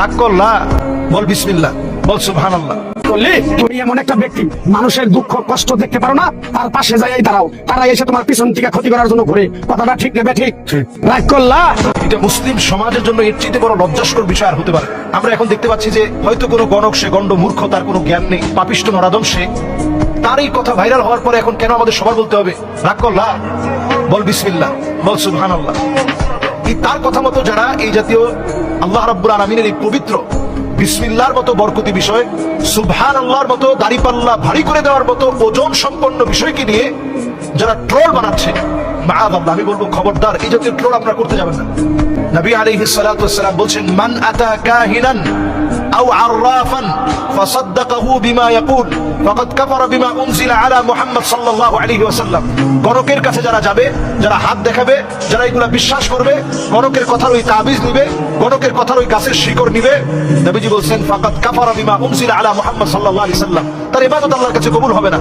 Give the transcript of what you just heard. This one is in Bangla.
রাগ করলা, বল বিসমিল্লাহ, বল সুবহানাল্লাহ। তুমি এমন একটা ব্যক্তি, মানুষের দুঃখ কষ্ট দেখতে পারো না, তার পাশে যাই দাঁড়াও, তারা এসে তোমার পিছন থেকে ক্ষতি করার জন্য ঘুরে। কথাটা ঠিক নেবে? ঠিক। রাগ করলা। এটা মুসলিম সমাজের জন্য এর চেয়ে বড় লজ্জাস্কর বিষয় আর হতে পারে। আমরা এখন দেখতে পাচ্ছি যে হয়তো কোনো গণক, সে গণ্ড মূর্খ, তার কোনো জ্ঞান নেই, পাপিষ্ট নরাদম সে, তার এই কথা ভাইরাল হওয়ার পরে এখন কেন আমাদের সবার বলতে হবে রাগ করলা, বল বিসমিল্লাহ, বল সুবহানাল্লাহ? এই তার কথা মতো যারা এই জাতীয় আল্লাহ রাব্বুল আলামিনের এই পবিত্র বিসমিল্লাহর মতো বরকতি বিষয়, সুবহানাল্লাহর মতো দাড়িপাল্লা ভারী করে দেওয়ার মতো ওজন সম্পন্ন বিষয়কে নিয়ে যারা ট্রোল বানাচ্ছে, মাআযাল্লাহ, আমি বলবো খবরদার, এই জাতীয় ট্রোল আপনারা করতে যাবেন না। নবী আলাইহিস সালাতু ওয়াস সালাম বলছেন, মান আতা কাহিনান আও আররাফান ফাসাদ্দাকাহু বিমা ইয়াকুল ফাকাদ কাফারা বিমা উনজিলা আলা মুহাম্মদ সাল্লাল্লাহু আলাইহি ওয়াসাল্লাম। গণকের কাছে যারা যাবে, যারা হাত দেখাবে, যারা এগুলা বিশ্বাস করবে, গণকের কথার ওই তাবিজ নিবে, গণকের কথার ওই গাছের শিকড় নিবে, নবীজি বলছেন ফাকাদ কাফারা বিমা উনজিলা আলা মুহাম্মদ সাল্লাল্লাহু আলাইহি ওয়াসাল্লাম, তার ইবাদত আল্লাহর কাছে কবুল হবে না।